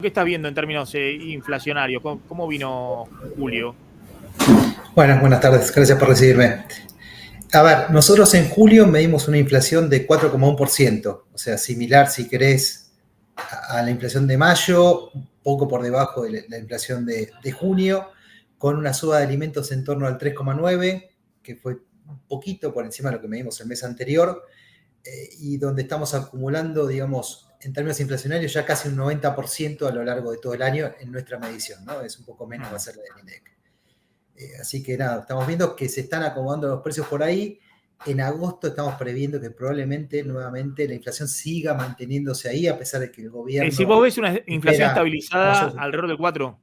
¿Qué estás viendo en términos inflacionarios? ¿Cómo vino julio? Buenas tardes, gracias por recibirme. A ver, nosotros en julio medimos una inflación de 4,1%, o sea, similar, si querés, a la inflación de mayo, un poco por debajo de la inflación de junio, con una suba de alimentos en torno al 3,9%, que fue un poquito por encima de lo que medimos el mes anterior, y donde estamos acumulando, digamos, en términos inflacionarios, ya casi un 90% a lo largo de todo el año en nuestra medición, ¿no? Es un poco menos, va a ser la del INDEC. Así que nada, estamos viendo que se están acomodando los precios por ahí. En agosto estamos previendo que probablemente nuevamente la inflación siga manteniéndose ahí, a pesar de que el Si gobierno vos ves una inflación espera estabilizada mayor. alrededor del 4.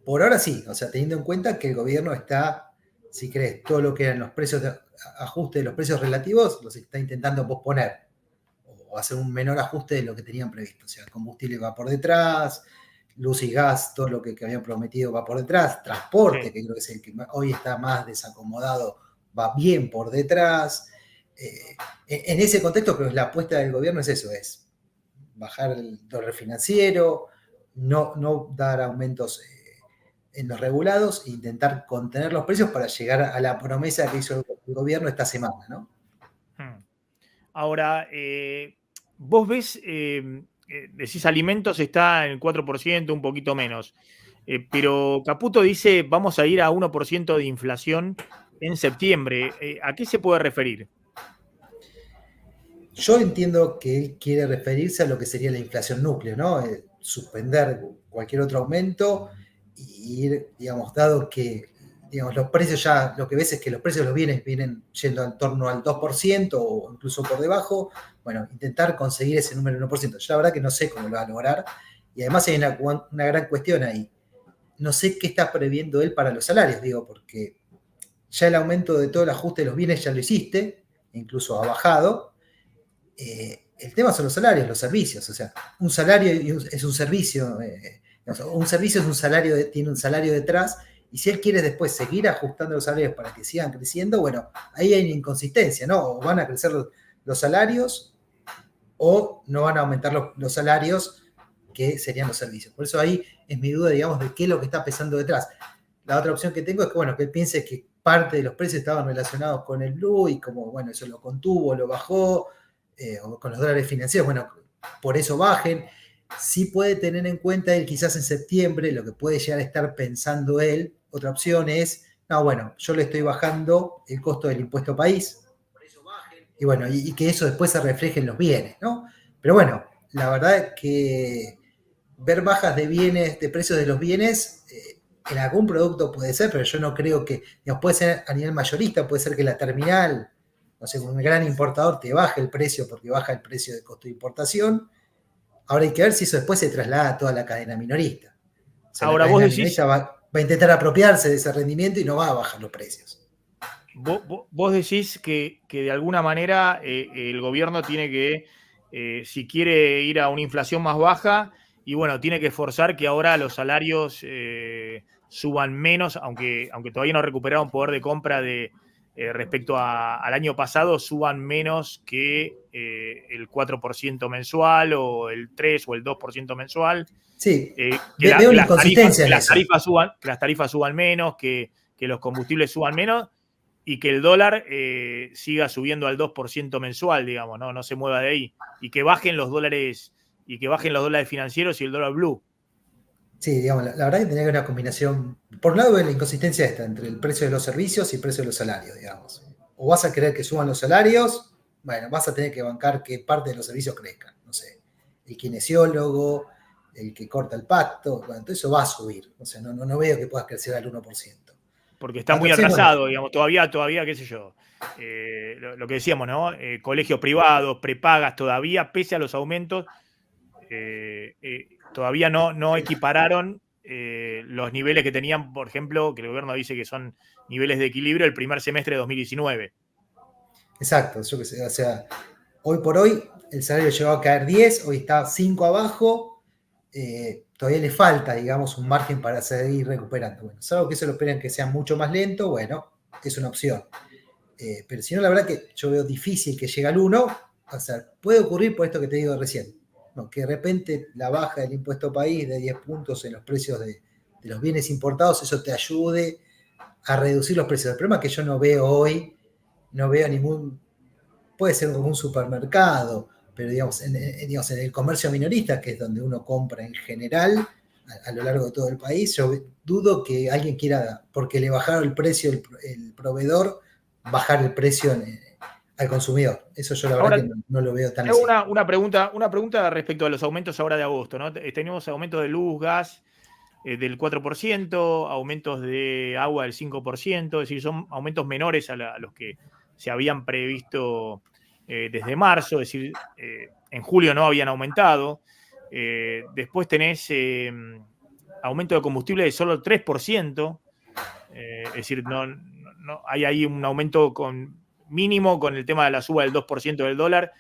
Por ahora sí, o sea, teniendo en cuenta que el gobierno está, si crees, todo lo que eran los precios de ajuste de los precios relativos, los está intentando posponer o hacer un menor ajuste de lo que tenían previsto. O sea, el combustible va por detrás, luz y gas, todo lo que habían prometido va por detrás, transporte, Sí. que creo que es el que hoy está más desacomodado, va bien por detrás. En ese contexto, creo que la apuesta del gobierno es eso, es bajar el dólar financiero, no dar aumentos en los regulados e intentar contener los precios para llegar a la promesa que hizo el gobierno esta semana, ¿no? Ahora, vos ves, decís alimentos está en el 4%, un poquito menos, pero Caputo dice vamos a ir a 1% de inflación en septiembre. ¿A qué se puede referir? Yo entiendo que él quiere referirse a lo que sería la inflación núcleo, ¿no? Suspender cualquier otro aumento y ir, digamos, dado que digamos, los precios ya, lo que ves es que los precios de los bienes vienen yendo en torno al 2% o incluso por debajo, bueno, intentar conseguir ese número del 1%. Yo la verdad que no sé cómo lo va a lograr y además hay una gran cuestión ahí. No sé qué está previendo él para los salarios, digo, porque ya el aumento de todo el ajuste de los bienes ya lo hiciste, incluso ha bajado. El tema son los salarios, los servicios. O sea, un salario es un servicio. Un servicio es un salario, tiene un salario detrás. Y si él quiere después seguir ajustando los salarios para que sigan creciendo, bueno, ahí hay una inconsistencia, ¿no? O van a crecer los salarios o no van a aumentar los salarios, que serían los servicios. Por eso ahí es mi duda, digamos, de qué es lo que está pesando detrás. La otra opción que tengo es que, bueno, que él piense que parte de los precios estaban relacionados con el blue y como, bueno, eso lo contuvo, lo bajó, o con los dólares financieros, bueno, por eso bajen. Sí puede tener en cuenta él quizás en septiembre, lo que puede llegar a estar pensando él, otra opción es, no, bueno, yo le estoy bajando el costo del impuesto país, y bueno, y que eso después se refleje en los bienes, ¿no? Pero bueno, la verdad es que ver bajas de bienes, de precios de los bienes, en algún producto puede ser, pero yo no creo que, digamos, puede ser a nivel mayorista, puede ser que la terminal, no sé, un gran importador te baje el precio porque baja el precio de costo de importación. Ahora hay que ver si eso después se traslada a toda la cadena minorista. O sea, la Ahora, vos cadena decís, minorista va a intentar apropiarse de ese rendimiento y no va a bajar los precios. vos decís que de alguna manera el gobierno tiene que, si quiere ir a una inflación más baja, y bueno, tiene que forzar que ahora los salarios suban menos, aunque todavía no recuperaron poder de compra respecto al año pasado, suban menos que el 4% mensual o el 3 o el 2% mensual. Sí, Que, veo que una las tarifas, inconsistencia en eso. que las tarifas suban menos, que los combustibles suban menos y que el dólar siga subiendo al 2% mensual, digamos, ¿no? No se mueva de ahí. Y que bajen los dólares, financieros y el dólar blue. Sí, digamos, la verdad que tenía que haber una combinación. Por un lado, veo la inconsistencia esta entre el precio de los servicios y el precio de los salarios, digamos. O vas a querer que suban los salarios, bueno, vas a tener que bancar que parte de los servicios crezcan. No sé, el kinesiólogo, el que corta el pasto, bueno, todo eso va a subir. O sea, no veo que puedas crecer al 1%. Porque está La otra muy opción es, bueno, atrasado, digamos, todavía, qué sé yo. Lo que decíamos, ¿no? Colegios privados, prepagas, todavía, pese a los aumentos, todavía no equipararon los niveles que tenían, por ejemplo, que el gobierno dice que son niveles de equilibrio el primer semestre de 2019. exacto, yo qué sé, o sea, hoy por hoy el salario llegó a caer 10, hoy está 5 abajo, todavía le falta, digamos, un margen para seguir recuperando. Bueno, salvo que eso lo esperan que sea mucho más lento, bueno, es una opción. Pero si no, la verdad que yo veo difícil que llegue al 1, o sea, puede ocurrir por esto que te digo recién. No, que de repente la baja del impuesto país de 10 puntos en los precios de los bienes importados, eso te ayude a reducir los precios. El problema es que yo no veo hoy, no veo ningún, puede ser como un supermercado, pero digamos en el comercio minorista, que es donde uno compra en general a lo largo de todo el país, yo dudo que alguien quiera, porque le bajaron el precio el proveedor, bajar el precio al consumidor. Eso yo la verdad Ahora, que no lo veo tan tengo así. una pregunta respecto a los aumentos ahora de agosto, ¿no? Tenemos aumentos de luz, gas del 4%, aumentos de agua del 5%, es decir, son aumentos menores a los que se habían previsto desde marzo, es decir, en julio no habían aumentado. Después tenés aumento de combustible de solo el 3%, es decir, no, hay ahí un aumento mínimo con el tema de la suba del 2% del dólar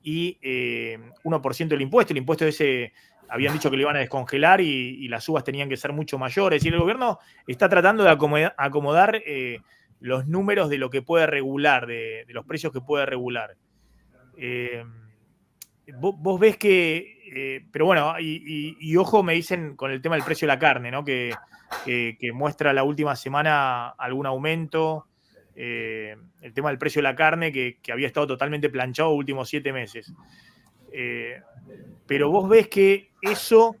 y 1% del impuesto. El impuesto ese habían dicho que lo iban a descongelar y las subas tenían que ser mucho mayores. Es decir, el gobierno está tratando de acomodar los números de lo que puede regular, de los precios que puede regular. Vos ves que, pero bueno, y ojo, me dicen con el tema del precio de la carne, ¿no? Que muestra la última semana algún aumento. El tema del precio de la carne que había estado totalmente planchado los últimos 7 meses. Pero vos ves que eso,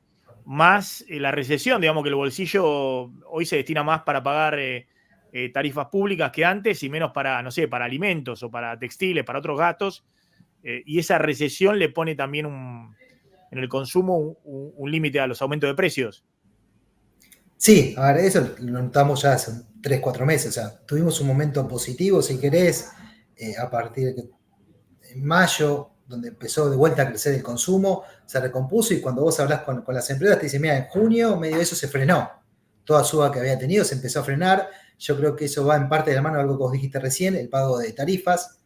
más la recesión, digamos que el bolsillo hoy se destina más para pagar tarifas públicas que antes y menos para, no sé, para alimentos o para textiles, para otros gastos. Y esa recesión le pone también en el consumo un límite a los aumentos de precios. Sí, a ver, eso lo notamos ya hace 3, 4 meses. O sea, tuvimos un momento positivo, si querés, a partir de en mayo, donde empezó de vuelta a crecer el consumo, se recompuso y cuando vos hablás con las empresas te dicen, mira, en junio medio de eso se frenó. Toda suba que había tenido se empezó a frenar. Yo creo que eso va en parte de la mano de algo que vos dijiste recién, el pago de tarifas.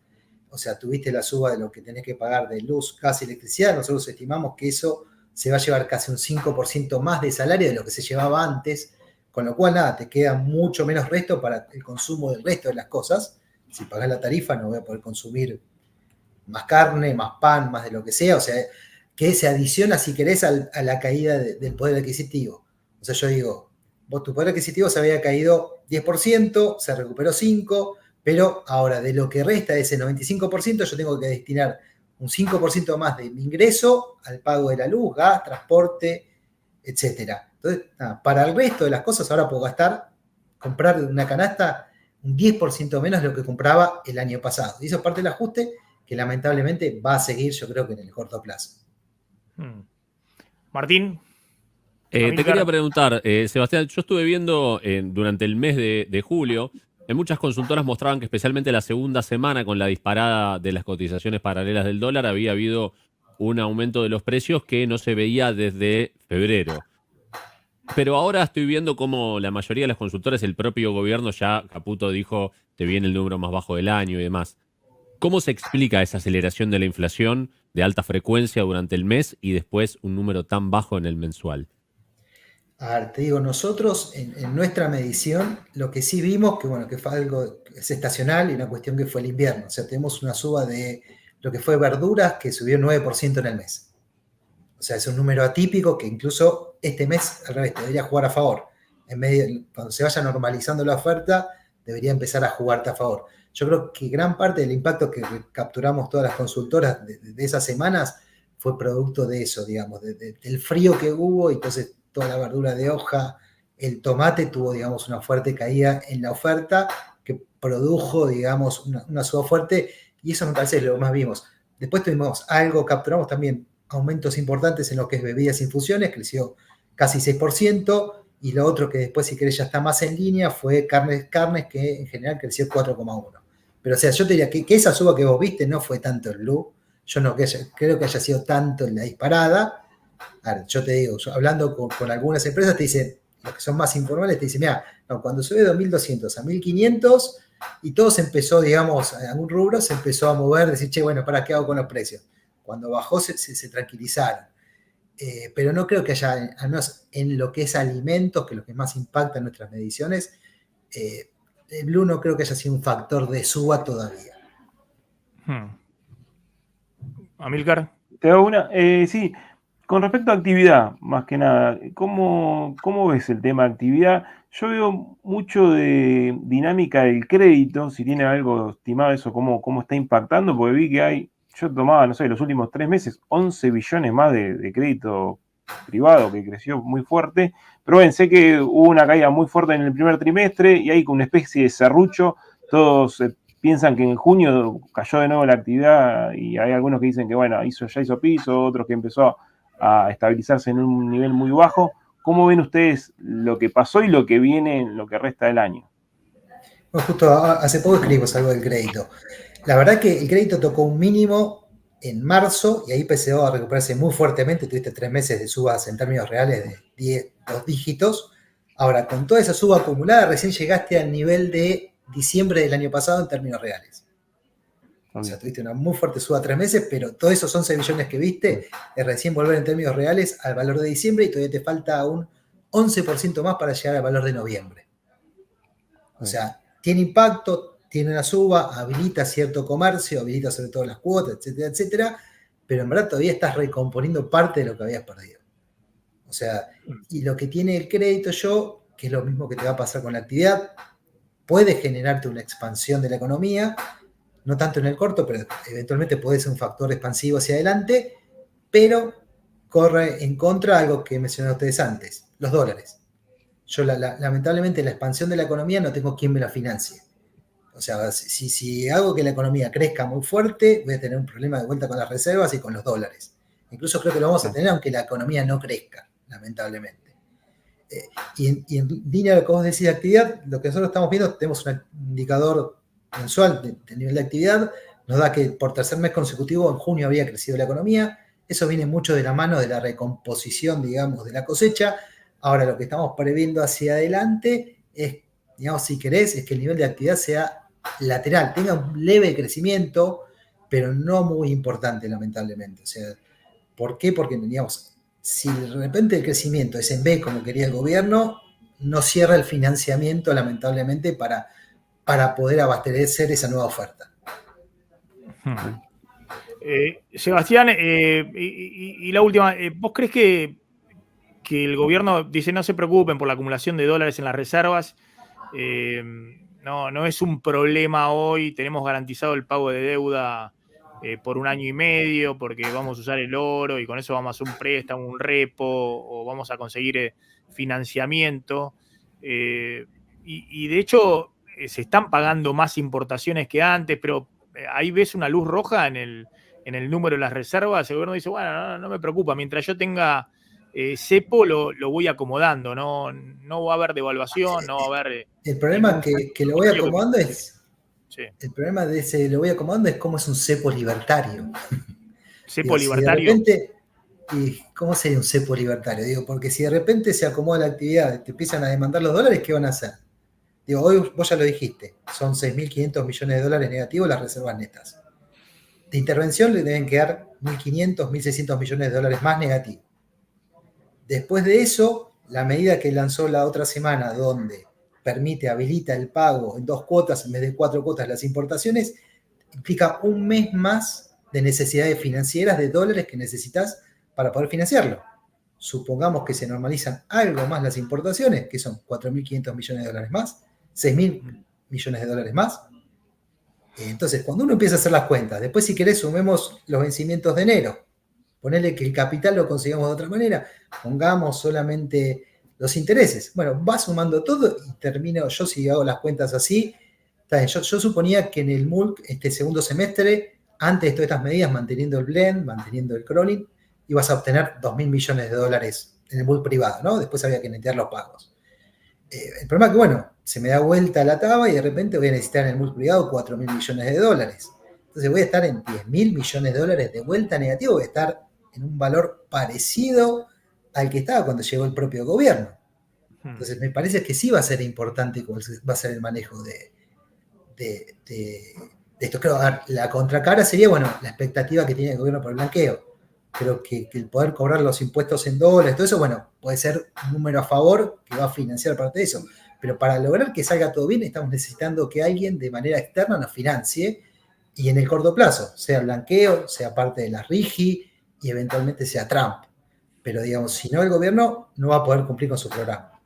O sea, tuviste la suba de lo que tenés que pagar de luz, gas y electricidad. Nosotros estimamos que eso se va a llevar casi un 5% más de salario de lo que se llevaba antes, con lo cual nada, te queda mucho menos resto para el consumo del resto de las cosas. Si pagás la tarifa no voy a poder consumir más carne, más pan, más de lo que sea, o sea, que se adiciona, si querés, a la caída del poder adquisitivo. O sea, yo digo, vos tu poder adquisitivo se había caído 10%, se recuperó 5%, pero ahora de lo que resta de ese 95%, yo tengo que destinar un 5% más de mi ingreso al pago de la luz, gas, transporte, etc. Entonces, nada, para el resto de las cosas ahora puedo comprar una canasta un 10% menos de lo que compraba el año pasado. Y eso es parte del ajuste que lamentablemente va a seguir, yo creo que en el corto plazo. Martín. Te quería preguntar, Sebastián, yo estuve viendo durante el mes de julio, en muchas consultoras mostraban que especialmente la segunda semana con la disparada de las cotizaciones paralelas del dólar había habido un aumento de los precios que no se veía desde febrero. Pero ahora estoy viendo cómo la mayoría de las consultoras, el propio gobierno ya, Caputo dijo, te viene el número más bajo del año y demás. ¿Cómo se explica esa aceleración de la inflación de alta frecuencia durante el mes y después un número tan bajo en el mensual? A ver, te digo, nosotros en nuestra medición lo que sí vimos, que bueno, que fue algo, es estacional y una cuestión que fue el invierno. O sea, tenemos una suba de lo que fue verduras que subió 9% en el mes. O sea, es un número atípico que incluso este mes, al revés, debería jugar a favor. Cuando se vaya normalizando la oferta, debería empezar a jugarte a favor. Yo creo que gran parte del impacto que capturamos todas las consultoras de esas semanas fue producto de eso, digamos, del frío que hubo, y entonces toda la verdura de hoja, el tomate tuvo, digamos, una fuerte caída en la oferta que produjo, digamos, una suba fuerte, y eso me parece lo que más vimos. Después tuvimos capturamos también aumentos importantes en lo que es bebidas e infusiones, creció casi 6%, y lo otro que después, si querés, ya está más en línea, fue carnes que en general creció 4,1%. Pero o sea, yo te diría que esa suba que vos viste no fue tanto el blue, yo no creo que haya sido tanto en la disparada. A ver, yo te digo, hablando con algunas empresas, te dicen, los que son más informales, te dicen, mira, no, cuando sube de 2.200 a 1.500 y todo se empezó, digamos, en algún rubro se empezó a mover, decir, che, bueno, ¿para qué hago con los precios? Cuando bajó se tranquilizaron. Pero no creo que haya, al menos en lo que es alimentos, que es lo que más impacta en nuestras mediciones, el blue no creo que haya sido un factor de suba todavía. Amílcar. Te hago una. Sí, con respecto a actividad, más que nada, ¿cómo ves el tema de actividad? Yo veo mucho de dinámica del crédito, si tiene algo estimado eso, cómo está impactando, porque vi que yo tomaba, no sé, los últimos 3 meses, 11 billones más de crédito privado, que creció muy fuerte, pero bueno, sé que hubo una caída muy fuerte en el primer trimestre y hay una especie de serrucho, todos piensan que en junio cayó de nuevo la actividad y hay algunos que dicen que bueno, ya hizo piso, otros que empezó a estabilizarse en un nivel muy bajo. ¿Cómo ven ustedes lo que pasó y lo que viene en lo que resta del año? Bueno, justo hace poco escribimos algo del crédito. La verdad que el crédito tocó un mínimo en marzo y ahí empezó a recuperarse muy fuertemente. Tuviste 3 meses de subas en términos reales de 2 dígitos. Ahora, con toda esa suba acumulada, recién llegaste al nivel de diciembre del año pasado en términos reales. O sea, tuviste una muy fuerte suba 3 meses, pero todos esos 11 billones que viste es recién volver en términos reales al valor de diciembre y todavía te falta un 11% más para llegar al valor de noviembre. O sea, tiene impacto, tiene una suba, habilita cierto comercio, habilita sobre todo las cuotas, etcétera, etcétera, pero en verdad todavía estás recomponiendo parte de lo que habías perdido. O sea, y lo que tiene el crédito que es lo mismo que te va a pasar con la actividad, puede generarte una expansión de la economía, no tanto en el corto, pero eventualmente puede ser un factor expansivo hacia adelante, pero corre en contra algo que mencionaron ustedes antes, los dólares. Yo lamentablemente la expansión de la economía no tengo quien me la financie. O sea, si hago que la economía crezca muy fuerte, voy a tener un problema de vuelta con las reservas y con los dólares. Incluso creo que lo vamos a tener aunque la economía no crezca, lamentablemente. Y en línea de lo que vos decís de actividad, lo que nosotros estamos viendo, tenemos un indicador mensual de nivel de actividad, nos da que por tercer mes consecutivo en junio había crecido la economía. Eso viene mucho de la mano de la recomposición, digamos, de la cosecha. Ahora lo que estamos previendo hacia adelante es, digamos, si querés, es que el nivel de actividad sea lateral, tenga un leve crecimiento, pero no muy importante, lamentablemente. O sea, ¿por qué? Porque, digamos, si de repente el crecimiento es en B como quería el gobierno, no cierra el financiamiento, lamentablemente, para poder abastecer esa nueva oferta. Sebastián, y la última, ¿vos crees que el gobierno dice no se preocupen por la acumulación de dólares en las reservas? No es un problema hoy, tenemos garantizado el pago de deuda por 1 año y medio, porque vamos a usar el oro y con eso vamos a hacer un préstamo, un repo, o vamos a conseguir financiamiento. Y de hecho se están pagando más importaciones que antes, pero ahí ves una luz roja en el número de las reservas. El gobierno dice, bueno, no me preocupa, mientras yo tenga cepo lo voy acomodando, no va a haber devaluación, no va a haber... El problema que lo voy acomodando es... Sí. El problema de ese lo voy acomodando es cómo es un cepo libertario. ¿Cepo libertario? Si de repente, ¿y cómo sería un cepo libertario? Digo, porque si de repente se acomoda la actividad, te empiezan a demandar los dólares, ¿qué van a hacer? Digo, hoy vos ya lo dijiste, son 6.500 millones de dólares negativos las reservas netas. De intervención le deben quedar 1.500, 1.600 millones de dólares más negativos. Después de eso, la medida que lanzó la otra semana, donde habilita el pago en 2 cuotas en vez de 4 cuotas las importaciones, implica 1 mes más de necesidades financieras de dólares que necesitas para poder financiarlo. Supongamos que se normalizan algo más las importaciones, que son 4.500 millones de dólares más, 6.000 millones de dólares más. Entonces, cuando uno empieza a hacer las cuentas, después si querés sumemos los vencimientos de enero, ponerle que el capital lo consigamos de otra manera, pongamos solamente los intereses. Bueno, va sumando todo y termino, yo si hago las cuentas así, yo suponía que en el MULC, este segundo semestre, antes de todas estas medidas, manteniendo el blend, manteniendo el crawling, ibas a obtener 2.000 millones de dólares en el MULC privado, ¿no? Después había que netear los pagos. El problema es que, bueno, se me da vuelta la taba y de repente voy a necesitar en el MULC privado 4.000 millones de dólares. Entonces voy a estar en 10.000 millones de dólares de vuelta negativo, voy a estar en un valor parecido al que estaba cuando llegó el propio gobierno. Entonces me parece que sí va a ser importante cómo va a ser el manejo de esto. Creo, la contracara sería, bueno, la expectativa que tiene el gobierno por el blanqueo. Creo que el poder cobrar los impuestos en dólares, todo eso, bueno, puede ser un número a favor que va a financiar parte de eso. Pero para lograr que salga todo bien, estamos necesitando que alguien de manera externa nos financie y en el corto plazo, sea blanqueo, sea parte de la RIGI y eventualmente sea Trump. pero digamos, si no el gobierno no va a poder cumplir con su programa.